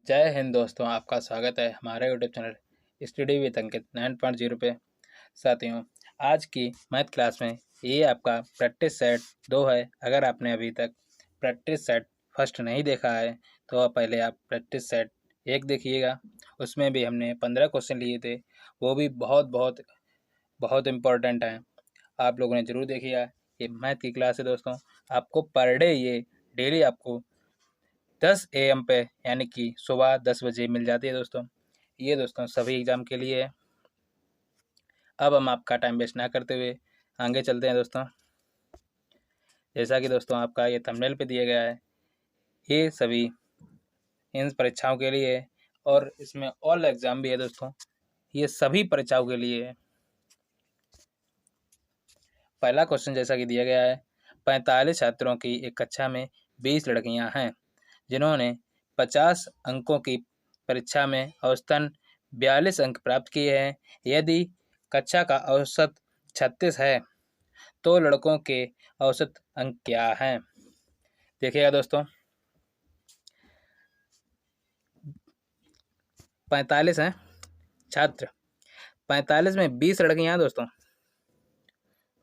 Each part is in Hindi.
जय हिंद दोस्तों, आपका स्वागत है हमारे यूट्यूब चैनल स्टडी विद अंकित 9.0 पे। साथियों, आज की मैथ क्लास में ये आपका प्रैक्टिस सेट 2 है। अगर आपने अभी तक प्रैक्टिस सेट फर्स्ट नहीं देखा है तो पहले आप प्रैक्टिस सेट 1 देखिएगा। उसमें भी हमने 15 क्वेश्चन लिए थे, वो भी बहुत बहुत बहुत इम्पोर्टेंट हैं। आप लोगों ने ज़रूर देखिएगा। ये मैथ की क्लास है दोस्तों, आपको पर डे ये डेली आपको 10 AM पे यानी कि सुबह 10 बजे मिल जाती है दोस्तों। ये दोस्तों सभी एग्ज़ाम के लिए है। अब हम आपका टाइम वेस्ट ना करते हुए आगे चलते हैं दोस्तों। जैसा कि दोस्तों आपका ये थंबनेल पे दिया गया है, ये सभी इन परीक्षाओं के लिए है और इसमें ऑल एग्ज़ाम भी है दोस्तों। ये सभी परीक्षाओं के लिए है। पहला क्वेश्चन जैसा कि दिया गया है, 45 छात्रों की एक कक्षा में 20 लड़कियां हैं जिन्होंने 50 अंकों की परीक्षा में औसतन 42 अंक प्राप्त किए हैं। यदि कक्षा का औसत 36 है तो लड़कों के औसत अंक क्या हैं? देखिएगा दोस्तों, 45 हैं छात्र, 45 में 20 लड़कियां हैं दोस्तों।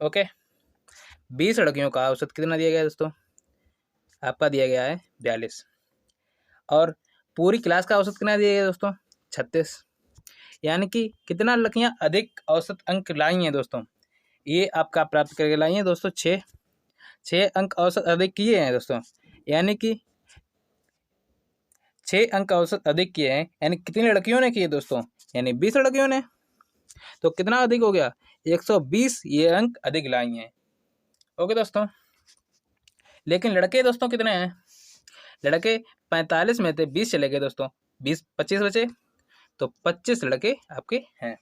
ओके, 20 लड़कियों का औसत कितना दिया गया है दोस्तों? आपका दिया गया है 42। और पूरी क्लास का औसत कितना दिया गया दोस्तों? 36। यानी कि कितना लड़कियां अधिक औसत अंक लाई हैं दोस्तों? ये आपका प्राप्त करके लाई हैं दोस्तों 6 अंक औसत अधिक किए हैं दोस्तों। यानी कि 6 अंक औसत अधिक किए हैं, यानी कितनी लड़कियों ने किए दोस्तों? यानी 20 लड़कियों ने। तो कितना अधिक हो गया? 120 ये अंक अधिक लाई हैं। ओके दोस्तों, लेकिन लड़के दोस्तों कितने हैं? लड़के 45 में थे, 20 चले गए दोस्तों, 25 बचे, तो 25 लड़के आपके हैं।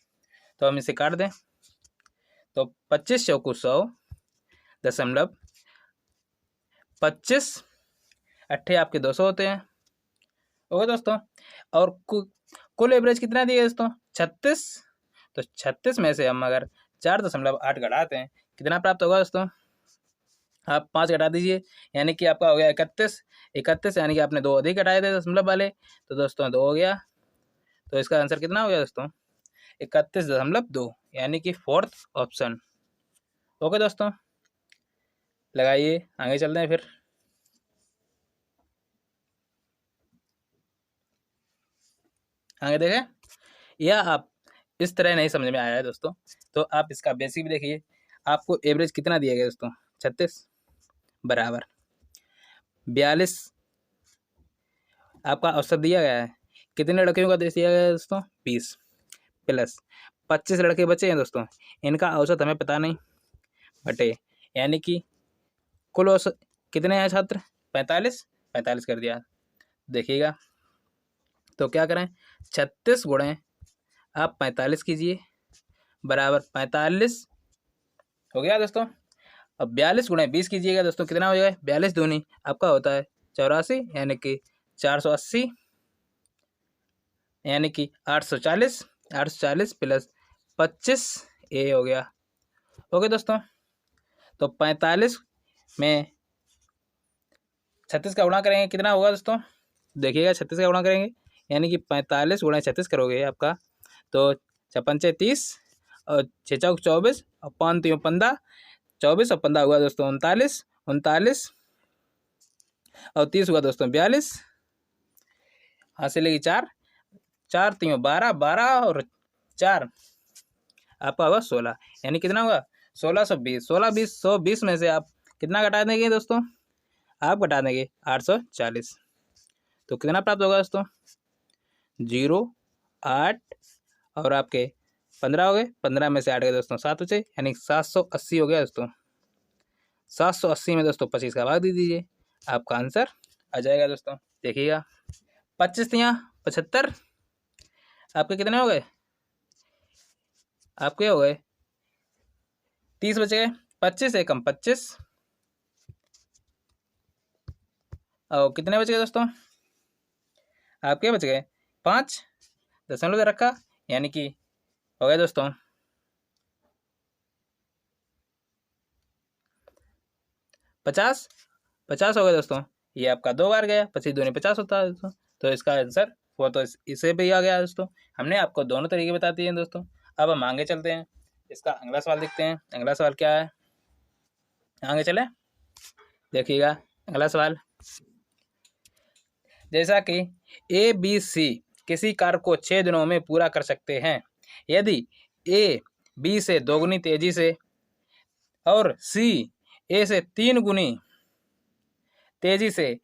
तो हम इसे काट दें तो 25 चौको 100.25 अट्ठे आपके 200 होते हैं। ओके दोस्तों, और कुल एवरेज कितना दिया दोस्तों? 36। तो 36 में से हम अगर 4.8 घटाते हैं, कितना प्राप्त होगा दोस्तों? आप 5 घटा दीजिए, यानी कि आपका हो गया 31। यानी कि आपने 2 अधिक घटाए थे दशमलव वाले, तो दोस्तों 2 हो गया। तो इसका आंसर कितना हो गया दोस्तों? 31.2, यानी कि फोर्थ ऑप्शन। ओके दोस्तों, लगाइए, आगे चलते हैं फिर। आगे देखें, यह आप इस तरह नहीं समझ में आया है दोस्तों, तो आप इसका बेसिक भी देखिए। आपको एवरेज कितना दिया गया दोस्तों? 36 बराबर 42 आपका औसत दिया गया है। कितने लड़कियों का दिया गया है दोस्तों? 20 प्लस 25 लड़के बचे हैं दोस्तों, इनका औसत हमें पता नहीं, बटे यानी कि कुल औसत कितने हैं छात्र? 45 कर दिया। देखिएगा तो क्या करें, 36 गुणे आप 45 कीजिए बराबर 45 हो गया दोस्तों। अब 42 गुणे 20 कीजिएगा दोस्तों, कितना हो जाएगा? 42 दूनी आपका होता है 84, यानी कि 480, यानी कि 840 प्लस 25 ये हो गया। ओके दोस्तों, तो 45 में 36 का गुणा करेंगे, कितना होगा दोस्तों? देखिएगा, 36 का गुणा करेंगे, यानी कि 45 गुणा 36 करोगे आपका, तो 56 30 और 6 चौक 24 और 5 3 15, 24 और 15 हुआ दोस्तों 39, 39 और 30 हुआ दोस्तों 42, हासिल लेगी 4, 4 3 12, 12 और 4 आपका होगा 16, यानी कितना होगा? 1620। 120 में से आप कितना घटा देंगे दोस्तों? आप घटा देंगे 840, तो कितना प्राप्त होगा दोस्तों? 0 8 और आपके 15 हो गए, 15 में से 8 गए दोस्तों 7 बचे, यानी 780 हो गया दोस्तों। 780 में दोस्तों 25 का भाग दे दीजिए, आपका आंसर आ जाएगा दोस्तों। देखिएगा, 25 यहाँ 75, आपके कितने हो गए? आपके हो गए 30 बचे गए, 25 एकम 25 और कितने बच गए दोस्तों? आपके बच गए 5, दशमलव रखा, यानी कि हो गए दोस्तों 50 हो गए दोस्तों। ये आपका 2 बार गया, 25 दूनी 50 होता है दोस्तों, तो इसका आंसर वो तो इसे भी आ गया दोस्तों। हमने आपको दोनों तरीके बता दिए हैं दोस्तों। अब हम आगे चलते हैं, इसका अगला सवाल देखते हैं। अगला सवाल क्या है, आगे चले देखिएगा। अगला सवाल, जैसा कि ए बी सी किसी कार्य को 6 दिनों में पूरा कर सकते हैं, यदि ए बी से दोगुनी तेजी से और सी ए से 3 गुनी तेजी से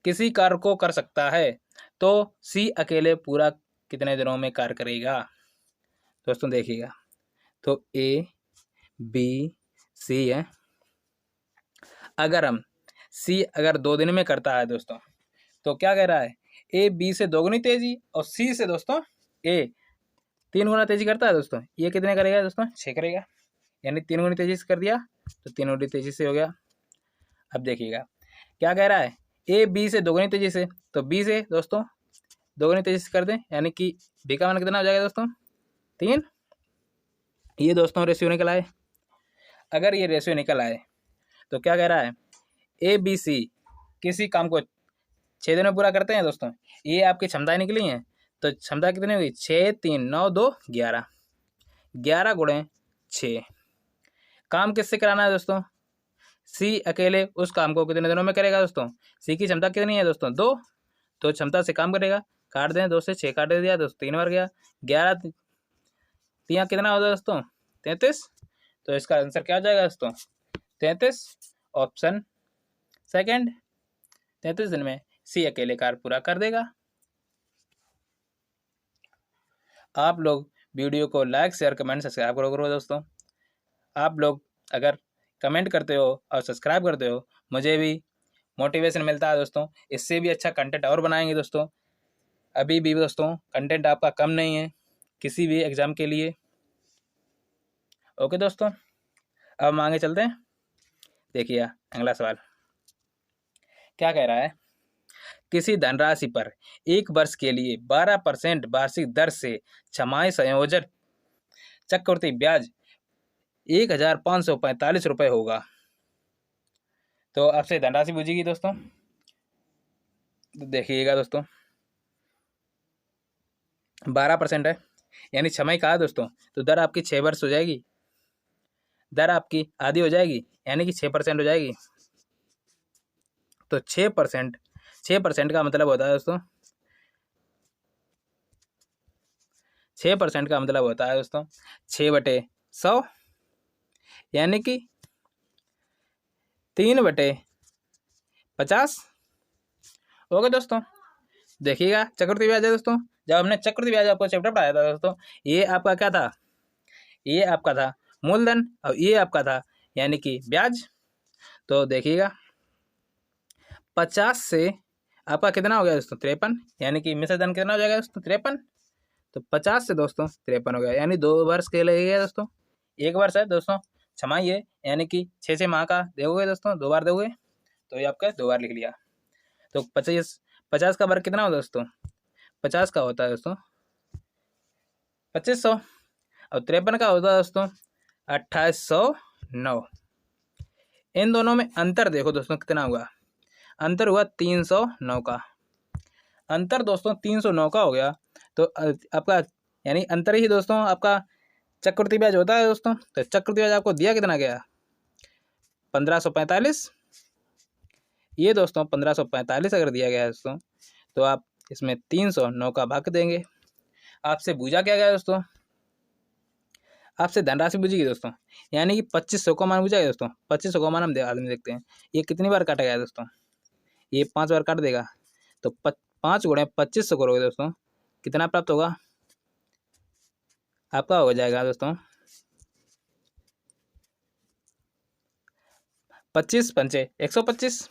किसी कार्य को कर सकता है, तो सी अकेले पूरा कितने दिनों में कार्य करेगा। दोस्तों देखिएगा, तो ए बी सी है, अगर हम सी अगर 2 दिन में करता है दोस्तों, तो क्या कह रहा है, ए बी से दोगुनी तेजी और सी से दोस्तों ए 3 गुना तेजी करता है दोस्तों, ये कितने करेगा दोस्तों, 6 करेगा। यानी 3 गुनी तेजी से कर दिया तो 3 गुनी तेजी से हो गया। अब देखिएगा क्या कह रहा है, ए बी से दोगुनी तेजी से, तो बी से दोस्तों दोगुनी तेजी से कर दें, यानी कि बी का मान कितना हो जाएगा दोस्तों, 3। ये दोस्तों रेशियो निकल आए। अगर ये रेशियो निकल आए तो क्या कह रहा है, ए बी सी किसी काम को 6 दिन में पूरा करते हैं दोस्तों। ये आपकी क्षमताएं निकली हैं, तो क्षमता कितनी हुई, 6 3 9 2 11, 11 गुणे 6। काम किससे कराना है दोस्तों, सी अकेले उस काम को कितने दिनों में करेगा दोस्तों। सी की क्षमता कितनी है दोस्तों, 2, तो क्षमता से काम करेगा। काट दें, 2 से 6 काट दिया दोस्तों, 3 बार गया। 11 3 कितना होता है दोस्तों, 33। तो इसका आंसर क्या हो जाएगा दोस्तों, 33। ऑप्शन सेकंड, 33 दिन में सी अकेले कार्य पूरा कर देगा। आप लोग वीडियो को लाइक शेयर कमेंट सब्सक्राइब करो दोस्तों। आप लोग अगर कमेंट करते हो और सब्सक्राइब करते हो, मुझे भी मोटिवेशन मिलता है दोस्तों। इससे भी अच्छा कंटेंट और बनाएंगे दोस्तों। अभी भी दोस्तों कंटेंट आपका कम नहीं है किसी भी एग्ज़ाम के लिए। ओके दोस्तों, अब हम आगे चलते हैं। देखिए अगला सवाल क्या कह रहा है, किसी धनराशि पर 1 वर्ष के लिए 12% वार्षिक दर से छमाही संयोजन चक्रवृद्धि ब्याज 1545 रुपये होगा। तो आपसे धनराशि पूछेगी दोस्तों, देखिएगा दोस्तों 12% है, यानी छमाही कहा दोस्तों, तो दर आपकी 6 वर्ष हो जाएगी, दर आपकी आधी हो जाएगी, यानी कि 6% हो जाएगी। तो 6% का मतलब होता है दोस्तों, 6% का मतलब होता है दोस्तों 6/100, यानी कि 3/50। ओके दोस्तों, देखिएगा चक्रवृद्धि ब्याज है दोस्तों। जब हमने चक्रवृद्धि ब्याज आपको चैप्टर पढ़ाया था दोस्तों, ये आपका क्या था, ये आपका था मूलधन और ये आपका था यानी कि ब्याज। तो देखिएगा 50 से आपका कितना हो गया दोस्तों, 53, यानी कि मिश्र धन कितना हो जाएगा दोस्तों, 53। तो 50 से दोस्तों 53 हो गया, यानी 2 वर्ष के लिए गया दोस्तों। 1 वर्ष है दोस्तों छमाही है, यानी कि 6 माह का दोगे दोस्तों, 2 बार दोगे, तो ये आपका 2 बार लिख लिया। तो 50 का वर्ग कितना होता है दोस्तों, 50 का होता है दोस्तों 2500, और 53 का होता है दोस्तों 2809। इन दोनों में अंतर देखो दोस्तों कितना हुआ, अंतर हुआ 309 का, अंतर दोस्तों 309 का हो गया। तो आपका यानी अंतर ही दोस्तों आपका चक्रवृद्धि ब्याज होता है दोस्तों। तो चक्रवृद्धि ब्याज आपको दिया कितना गया, 1545। ये दोस्तों 1545 अगर दिया गया है दोस्तों, तो आप इसमें 309 का भाग देंगे। आपसे पूछा क्या गया दोस्तों, आपसे धनराशि पूछेगी दोस्तों, यानी कि 2500 का मान पूछा गया दोस्तों। 2500 का मान हम आदमी देखते हैं, ये कितनी बार काटा गया दोस्तों, ये 5 बार काट देगा। तो 5 गुणे 2500 करोगे दोस्तों, कितना प्राप्त होगा, आपका हो जाएगा दोस्तों 25 पंचे 125,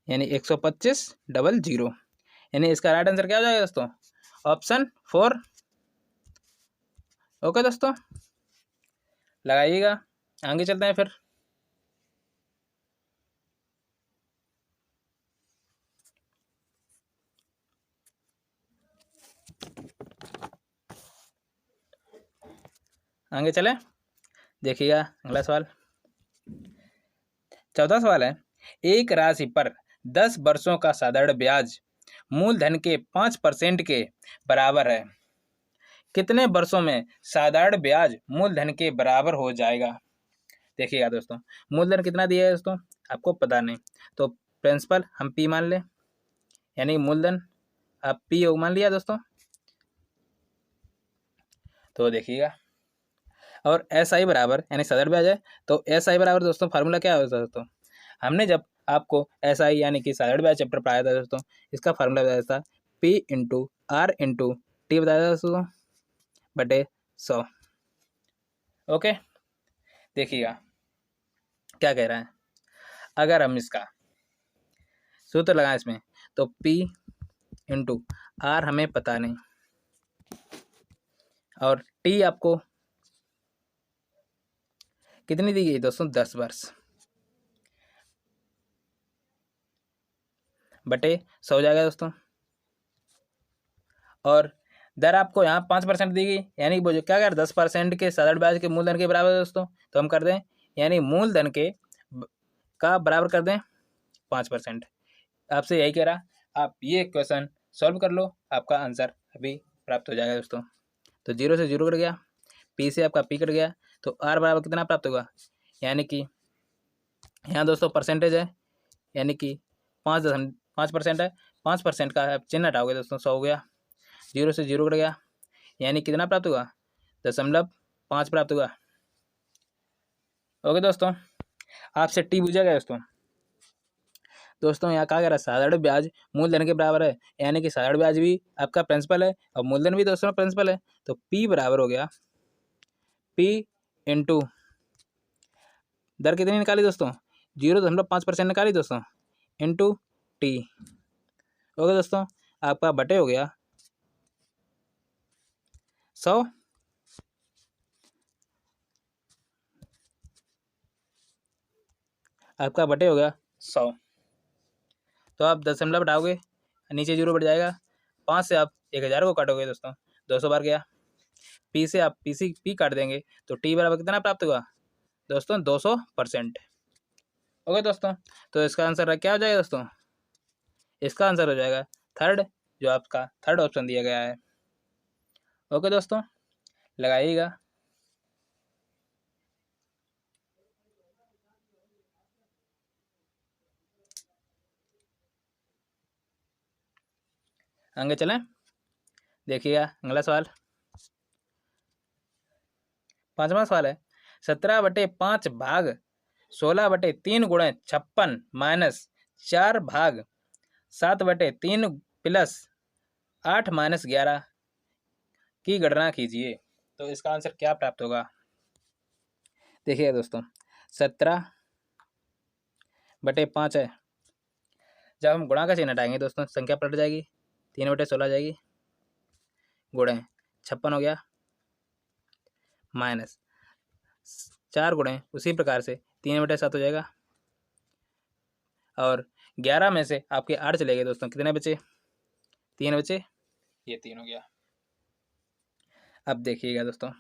यानी 125,000, यानी इसका राइट आंसर क्या हो जाएगा दोस्तों, ऑप्शन 4। ओके दोस्तों, लगाइएगा, आगे चलते हैं फिर। आगे चले, देखिएगा अगला सवाल, चौथा सवाल है, एक राशि पर 10 वर्षों का साधारण ब्याज मूलधन के 5% के बराबर है, कितने वर्षों में साधारण ब्याज मूलधन के बराबर हो जाएगा। देखिएगा दोस्तों, मूलधन कितना दिया है दोस्तों, आपको पता नहीं, तो प्रिंसिपल हम P मान लें, यानी मूलधन आप P मान लिया दोस्तों। तो देखिएगा, और SI बराबर यानी साधारण ब्याज है, तो SI बराबर दोस्तों फार्मूला क्या होता है दोस्तों, हमने जब आपको SI यानी कि साधारण ब्याज चैप्टर पढ़ाया था दोस्तों, इसका फार्मूला बताया था P into R into T बताया था दोस्तों बटे 100। ओके, देखिएगा क्या कह रहा है, अगर हम इसका सूत्र लगाएं इसमें, तो P इंटू R हमें पता नहीं, और T आपको कितनी दी गई दोस्तों, 10 वर्ष बटे 100 हो जाएगा दोस्तों, और दर आपको यहाँ 5% दी गई, यानी वो जो क्या कर 10% के साधारण ब्याज के मूलधन के बराबर है दोस्तों, तो हम कर दें, यानी मूलधन के का बराबर कर दें 5%। आपसे यही कह रहा, आप ये क्वेश्चन सॉल्व कर लो, आपका आंसर अभी प्राप्त हो जाएगा दोस्तों। तो 0 से 0 कट गया, P से आपका P कट गया, तो R बराबर कितना प्राप्त होगा, यानी कि यहाँ दोस्तों परसेंटेज है, यानी कि 5% है, 5% का आप चिन्ह हटाओगे दोस्तों, 100 हो गया, 0 से 0 कट गया, यानी कितना प्राप्त होगा, 0.5 प्राप्त होगा। ओके दोस्तों, आपसे T पूछा गया दोस्तों यहाँ कहा गया साधारण ब्याज मूलधन के बराबर है, यानी कि साधारण ब्याज भी आपका प्रिंसिपल है और मूलधन भी दोस्तों प्रिंसिपल है, तो P बराबर हो गया P इंटू दर कितनी निकाली दोस्तों, 0.5% निकाली दोस्तों, इंटू T। ओके दोस्तों, आपका बटे हो गया 100, आपका बटे हो गया 100, तो आप दशमलव हटाओगे, नीचे 0 बढ़ जाएगा, 5 से आप 1000 को काटोगे दोस्तों, 200 बार गया, P से आप P काट देंगे, तो T बराबर कितना प्राप्त होगा दोस्तों, 200%। ओके दोस्तों, तो इसका आंसर क्या हो जाएगा दोस्तों, इसका आंसर हो जाएगा थर्ड, जो आपका थर्ड ऑप्शन दिया गया है। ओके दोस्तों, लगाइएगा। आगे चलें, देखिएगा अगला सवाल, 5वां सवाल है, 17/5 भाग 16/3 गुणे 56 माइनस 4 भाग 7/3 प्लस 8 माइनस 11 की गणना कीजिए। तो इसका आंसर क्या प्राप्त होगा, देखिए दोस्तों, 17/5 है, जब हम गुणा का चिन्ह हटाएंगे दोस्तों संख्या पलट जाएगी, 3/16 जाएगी, गुणे 56 हो गया, माइनस 4 गुणे उसी प्रकार से 3/7 हो जाएगा, और 11 में से आपके 8 चले गए दोस्तों, कितने बचे, 3 बचे, ये 3 हो गया। अब देखिएगा दोस्तों,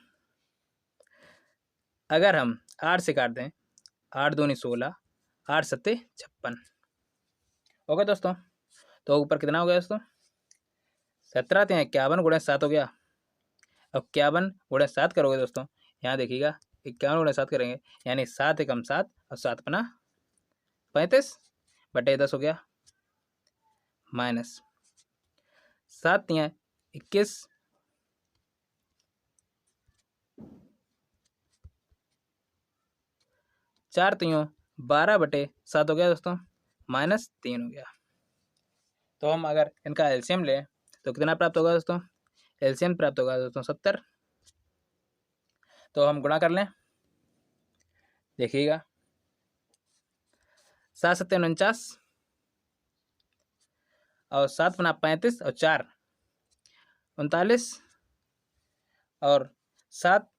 अगर हम 8 से काट दें, 8 दूनी 16, 8 सत्ते 56। ओके दोस्तों, तो ऊपर कितना हो गया दोस्तों, 17 गुणे 7 हो गया। अब 51 गुणे 7 करोगे दोस्तों, यहाँ देखिएगा 51 गुणे 7 करेंगे, यानी 7 एकम 7 और 7 पना 35 बटे 10 हो गया, माइनस 7 तियाँ 21, 4 तियों 12/7 हो गया दोस्तों, माइनस 3 हो गया। तो हम अगर इनका एलसीएम लें तो कितना प्राप्त होगा दोस्तों, एलसीएम प्राप्त होगा दोस्तों 70। तो हम गुणा कर लें, देखिएगा 7 सत्ते 49, और 7 पना 35 और 4 39, और 7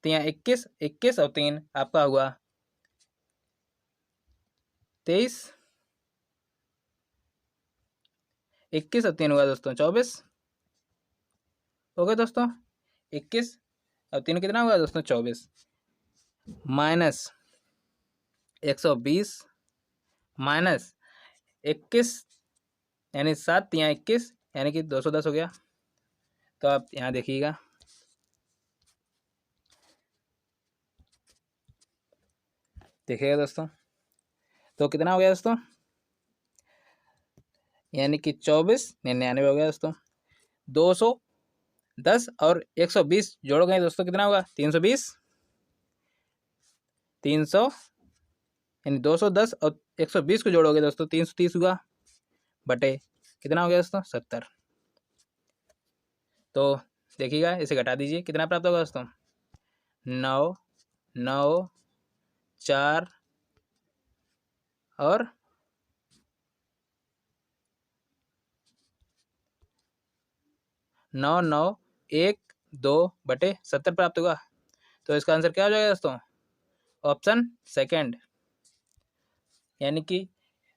तियाँ 21, 21 और 3 आपका हुआ 23, 21 और 3 हुआ दोस्तों 24। ओके दोस्तों, 21 और 3 कितना हुआ दोस्तों 24, माइनस 120 माइनस 21 यानी 7 यहाँ 21 यानी कि 210 हो गया। तो आप यहाँ देखिएगा, देखिएगा दोस्तों, तो कितना हो गया दोस्तों, यानी कि 2499 हो गया दोस्तों। 210 और 120 जोड़ोगे दोस्तों कितना होगा, 320। 300 यानी 210 और 120 को जोड़ोगे दोस्तों 330 हुआ, बटे कितना हो गया दोस्तों, 70। तो देखिएगा, इसे घटा दीजिए, कितना प्राप्त होगा दोस्तों, 9 9 4 और 9 9 1 2 बटे 70 प्राप्त होगा। तो इसका आंसर क्या हो जाएगा दोस्तों, ऑप्शन सेकंड, यानी कि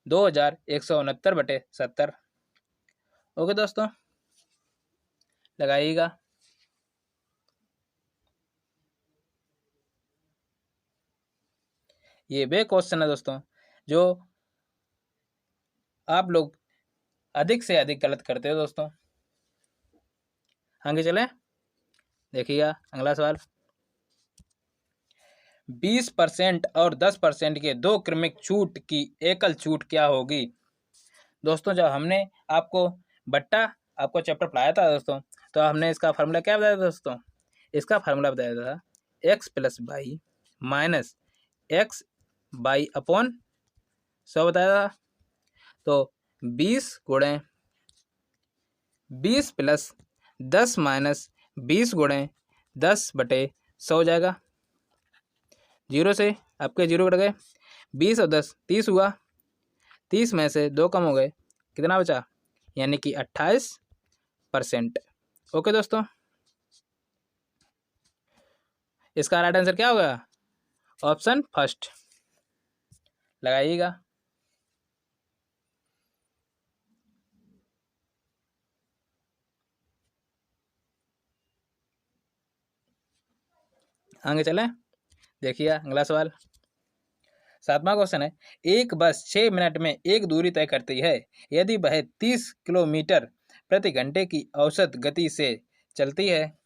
2169 बटे 70। ओके दोस्तों, लगाइएगा। ये वे क्वेश्चन है दोस्तों जो आप लोग अधिक से अधिक गलत करते हो दोस्तों। आगे चले, देखिएगा अगला सवाल। 20% और 10% के दो क्रमिक छूट की एकल छूट क्या होगी। दोस्तों जब हमने आपको बट्टा आपको चैप्टर पढ़ाया था दोस्तों, तो हमने इसका फार्मूला क्या बताया था दोस्तों, इसका फार्मूला बताया था x plus by minus x by upon 100 बताया था। तो 20 गुणे 20 प्लस 10 माइनस 20 गुणे 10 बटे 100 हो जाएगा। जीरो से आपके जीरो कट गए, 20 और 10 30 हुआ, 30 में से 2 कम हो गए, कितना बचा, यानी कि 28%। ओके दोस्तों, इसका राइट आंसर क्या होगा, ऑप्शन फर्स्ट, लगाइएगा। आगे चलें, देखिए अगला सवाल। 7वां क्वेश्चन है, एक बस 6 मिनट में एक दूरी तय करती है। यदि वह 30 किलोमीटर प्रति घंटे की औसत गति से चलती है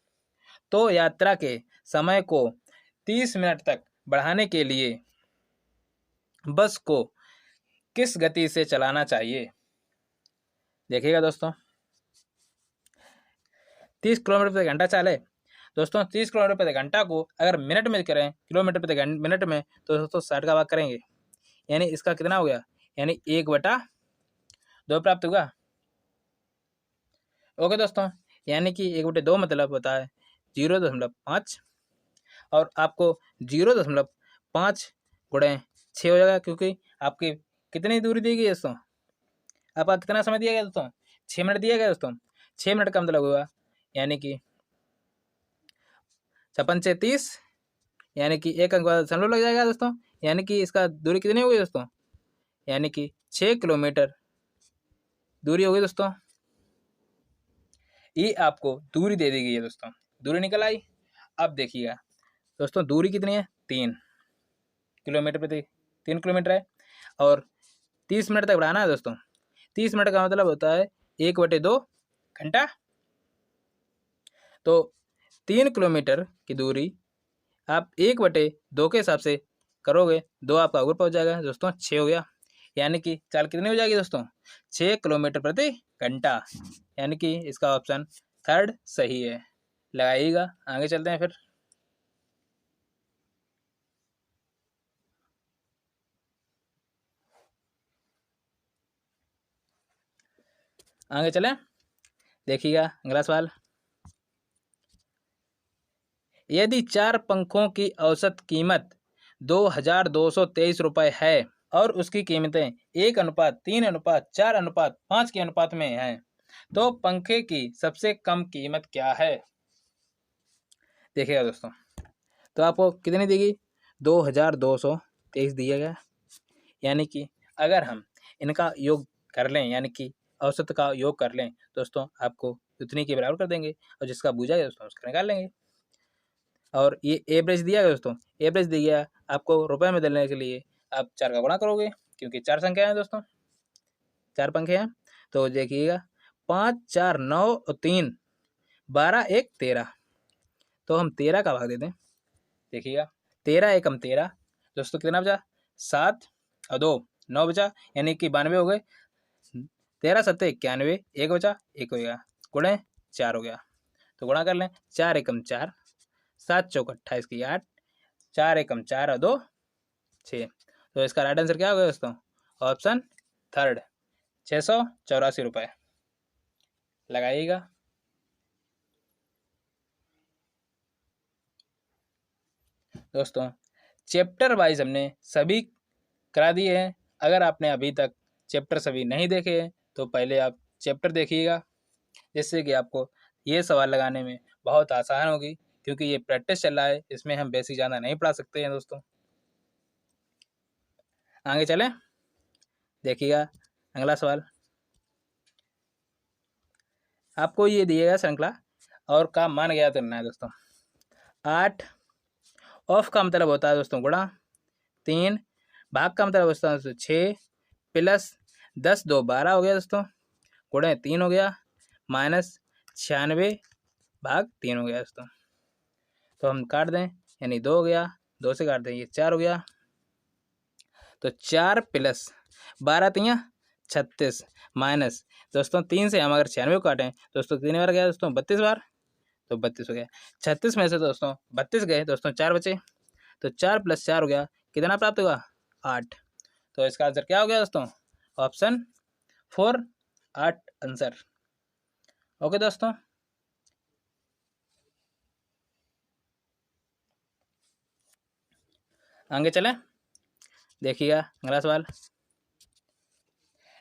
तो यात्रा के समय को 30 मिनट तक बढ़ाने के लिए बस को किस गति से चलाना चाहिए। देखिएगा दोस्तों, 30 किलोमीटर प्रति घंटा चले दोस्तों, 30 किलोमीटर प्रति घंटा को अगर मिनट में करें, किलोमीटर प्रति मिनट में, तो दोस्तों 60 का भाग करेंगे, यानी इसका कितना हो गया, यानी 1/2 प्राप्त होगा। ओके दोस्तों, यानी कि 1/2 मतलब होता है 0.5, और आपको 0.5 गुणे 6 हो जाएगा, क्योंकि आपकी कितनी दूरी दी गई दोस्तों, आपका कितना समय दिया गया दोस्तों, 6 मिनट दिया गया दोस्तों। 6 मिनट का मतलब हुआ यानी कि 56 से 30, यानी कि 1 अंक बाद दशमलव लग जाएगा दोस्तों, यानी कि इसका दूरी कितनी होगी दोस्तों, यानी कि 6 किलोमीटर दूरी होगी दोस्तों। ये आपको दूरी दे दी गई है दोस्तों, दूरी निकल आई। अब देखिएगा दोस्तों, दूरी कितनी है, 3 किलोमीटर प्रति 3 किलोमीटर है, और 30 मिनट तक बढ़ाना है दोस्तों। 30 मिनट का मतलब होता है 1/2 घंटा। तो 3 किलोमीटर की दूरी आप 1/2 के हिसाब से करोगे, 2 आपका ऊपर पहुंच जाएगा दोस्तों, 6 हो गया, यानी कि चाल कितनी हो जाएगी दोस्तों, 6 किलोमीटर प्रति घंटा, यानी कि इसका ऑप्शन थर्ड सही है। लगाइएगा, आगे चलते हैं फिर। आगे चलें, देखिएगा अगला सवाल। यदि 4 पंखों की औसत कीमत 2223 रुपये है और उसकी कीमतें 1:3:4:5 के अनुपात में हैं, तो पंखे की सबसे कम कीमत क्या है। देखिएगा दोस्तों, तो आपको कितनी देगी, 2223 दिया गया, यानी कि अगर हम इनका योग कर लें, यानी कि औसत का योग कर लें दोस्तों, आपको उतनी के बराबर कर देंगे, और जिसका बूझा है दोस्तों उसका निकाल लेंगे। और ये एवरेज दिया गया दोस्तों, एवरेज दिया गया आपको रुपए में देने के लिए आप 4 का गुणा करोगे, क्योंकि 4 संख्या है दोस्तों, 4 पंखे हैं, तो देखिएगा 5 4 9 और 3 12 1 13। तो हम 13 का भाग देते हैं। देखिएगा 13 एकम 13 दोस्तों कितना बचा 7 और 2 9 बचा, यानी कि 92 हो गए। 13 7 91, एक बचा, एक हो गया, गुणे 4 हो गया। तो गुणा कर लें, 4 एकम 4, 7 चौक 28 की 8, 4 एकम 4 और 2 6। तो इसका राइट आंसर क्या हो गया दोस्तों? ऑप्शन थर्ड 684 रुपये। लगाइएगा। दोस्तों चैप्टर वाइज हमने सभी करा दिए हैं। अगर आपने अभी तक चैप्टर सभी नहीं देखे हैं तो पहले आप चैप्टर देखिएगा, जिससे कि आपको ये सवाल लगाने में बहुत आसान होगी, क्योंकि ये प्रैक्टिस चल रहा है, इसमें हम बेसिक ज़्यादा नहीं पढ़ा सकते हैं। दोस्तों आगे चलें, देखिएगा अगला सवाल। आपको ये दिएगा श्रृंखला और काम मान गया करना है दोस्तों। 8 ऑफ का मतलब होता है दोस्तों गुणा, 3 भाग का मतलब होता है 6 प्लस 10 2 12 हो गया दोस्तों, गुणे 3 हो गया, माइनस 96 भाग 3 हो गया दोस्तों। तो हम काट दें, यानी 2 हो गया, 2 से काट दें ये 4 हो गया। तो 4 प्लस 12 3 36 माइनस दोस्तों 3 से हम अगर 96 को काटें दोस्तों 3 बार गया दोस्तों 32 बार, तो 32 हो गया। 36 में से दोस्तों 32 गए दोस्तों, 4 बचे, तो 4 प्लस 4 हो गया, कितना प्राप्त होगा 8। तो इसका आंसर क्या हो गया दोस्तों? Option 4 8 answer. ओके दोस्तों, आगे चलें, देखिएगा अगला सवाल।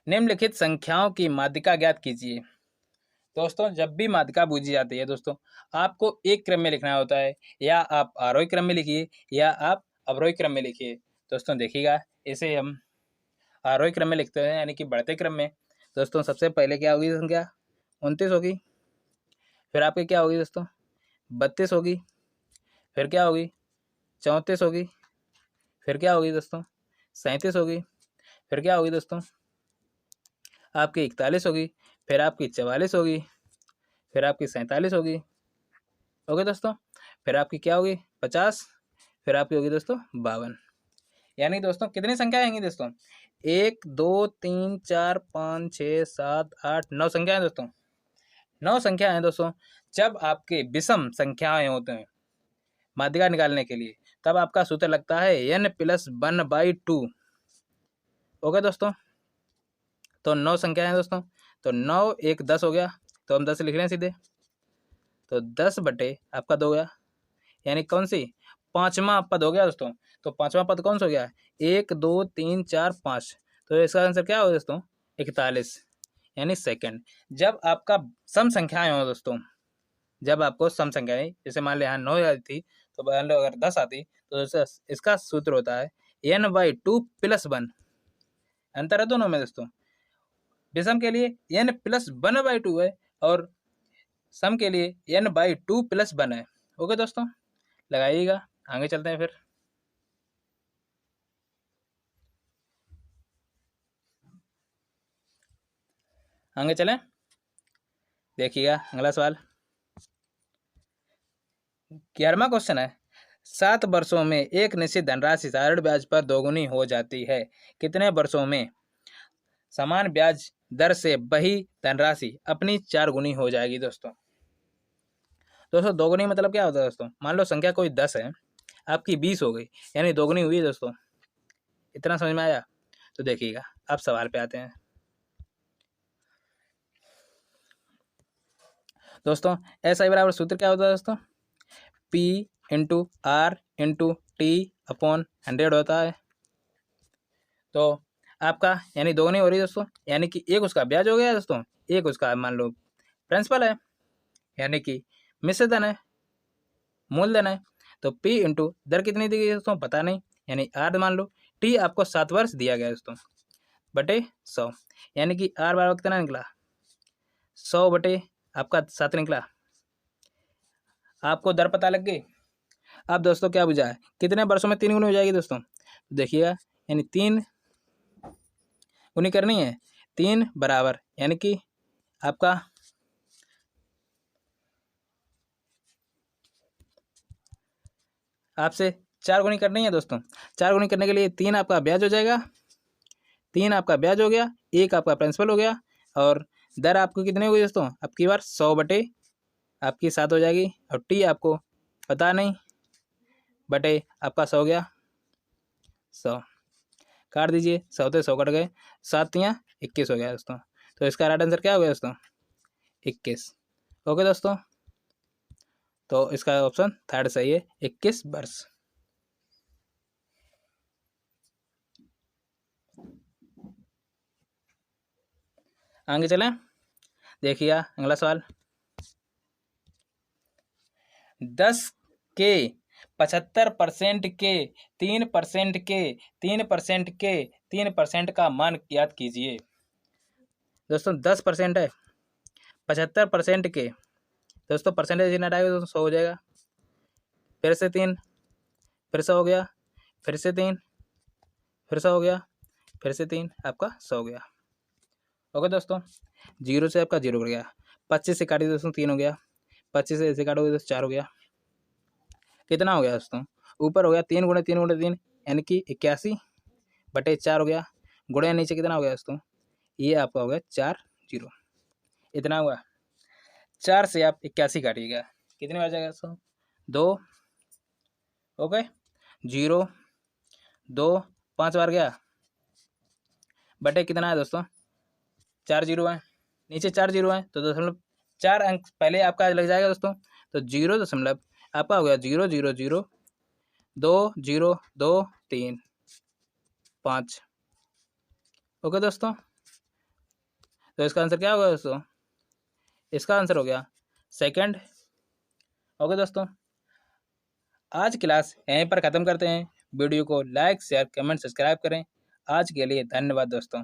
निम्नलिखित संख्याओं की माध्यिका ज्ञात कीजिए। दोस्तों जब भी माध्यिका पूछी जाती है दोस्तों, आपको एक क्रम में लिखना होता है, या आप आरोही क्रम में लिखिए या आप अवरोही क्रम में लिखिए। दोस्तों देखिएगा, इसे हम आरोही क्रम में लिखते हैं, यानी कि बढ़ते क्रम में। दोस्तों सबसे पहले क्या होगी संख्या? 29 होगी। फिर आपकी क्या होगी दोस्तों? 32 होगी। फिर क्या होगी? 34 होगी। फिर क्या होगी दोस्तों? 37 होगी। फिर क्या होगी दोस्तों? आपकी 41 होगी। फिर आपकी 44 होगी। फिर आपकी 47 होगी। ओके दोस्तों, फिर आपकी क्या होगी? 50। फिर आपकी होगी दोस्तों 52। यानी दोस्तों कितनी संख्या आएंगी दोस्तों? 1 2 3 4 5 6 7 8 9 संख्या है दोस्तों। 9 संख्या है दोस्तों। जब आपके विषम संख्याएं होते हैं माध्यिका निकालने के लिए, तब आपका सूत्र लगता है n+1/2। ओके दोस्तों, तो 9 संख्या है दोस्तों, तो 9 1 10 हो गया, तो हम 10 लिख रहे हैं सीधे। तो 10 बटे आपका 2 हो गया, यानी कौन सी? पांचवा पद हो गया दोस्तों। तो पांचवा पद कौन सा हो गया? 1 2 3 4 5। तो इसका आंसर क्या होगा दोस्तों? 41, यानी सेकंड। जब आपका सम संख्याएं हो दोस्तों, जब आपको सम संख्याएं, जैसे मान लो यहाँ 9 आती थी, तो मान लो अगर 10 आती, तो इसका सूत्र होता है n/2 + 1। अंतर है दोनों में दोस्तों। विषम के लिए n+1/2 है, और सम के लिए n/2 + 1 है। ओके दोस्तों, लगाइएगा। आगे चलते हैं फिर। आगे चलें, देखिएगा अगला सवाल। 11वां क्वेश्चन है, 7 वर्षों में एक निश्चित धनराशि साधारण ब्याज पर दोगुनी हो जाती है। कितने वर्षों में समान ब्याज दर से वही धनराशि अपनी 4 गुनी हो जाएगी दोस्तों? दोस्तों दोगुनी मतलब क्या होता है दोस्तों? मान लो संख्या कोई 10 है, आपकी 20 हो गई, यानी दोगुनी हुई है दोस्तों। इतना समझ में आया? तो देखिएगा, अब सवाल पे आते हैं दोस्तों। SI बराबर सूत्र क्या होता है दोस्तों? P/R/T/100 होता है। तो आपका यानी दोगुनी हो रही है दोस्तों, यानी कि एक उसका ब्याज हो गया दोस्तों, एक उसका मान लो प्रिंसिपल है, यानी कि मिश्रधन है, मूलधन है। तो P इंटू दर कितनी दी गई दोस्तों? पता नहीं, यानी R मान लो। T आपको 7 वर्ष दिया गया दोस्तों, बटे 100, यानी कि R बराबर कितना निकला? 100 बटे आपका 7 निकला। आपको दर पता लग गई। अब दोस्तों क्या बुझा है? कितने वर्षों में 3 गुनी हो जाएगी दोस्तों? देखिएगा, यानी 3 गुनी करनी है, 3 बराबर, यानी कि आपका आपसे 4 गुनी करनी है दोस्तों। 4 गुनी करने के लिए 3 आपका ब्याज हो जाएगा, 3 आपका ब्याज हो गया, 1 आपका प्रिंसिपल हो गया, और दर आपको कितनी होगी दोस्तों, अब की बार 100 बटे आपकी 7 हो जाएगी, और टी आपको पता नहीं, बटे आपका 100 गया, 100 काट दीजिए, 100 से 100 कट गए, 7 तियाँ 21 हो गया दोस्तों। तो इसका राइट आंसर क्या हो गया दोस्तों, 21। ओके दोस्तों, तो इसका ऑप्शन थर्ड सही है, 21 वर्ष। आगे चलें, देखिए अगला सवाल। 10 के 75% के 3% के 3% के 3% का मान ज्ञात कीजिए। दोस्तों 10% है, 75% के दोस्तों परसेंटेज ना आएगा दोस्तों 100 हो जाएगा, फिर से 3, फिर से हो गया, फिर से 3, फिर से हो गया, फिर से 3, आपका 100 हो गया। ओके दोस्तों, 0 से आपका 0 बढ़ गया, 25 से काटिए दोस्तों 3 हो गया, 25 से ऐसे काटोगे दोस्तों 4 हो गया, कितना हो गया दोस्तों, ऊपर हो गया 3 गुणे 3 गुणे 3 यानी कि 81 बटे 4 हो गया, गुणे नीचे कितना हो गया दोस्तों, ये आपका हो गया 4 0, इतना हुआ। 4 से आप 81 काटिएगा, कितने बार जाएगा दोस्तों, 2, ओके, 0 2 5 बार गया, बटे कितना है दोस्तों, 4 0 है, नीचे 4 0 है, तो दशमलव 4 अंक पहले आपका लग जाएगा दोस्तों, तो 0 आपका हो गया 0 0 0 2 0 2 3 5। ओके दोस्तों, तो इसका आंसर क्या होगा दोस्तों, इसका आंसर हो गया सेकंड। ओके दोस्तों, आज क्लास यहीं पर ख़त्म करते हैं। वीडियो को लाइक शेयर कमेंट सब्सक्राइब करें। आज के लिए धन्यवाद दोस्तों।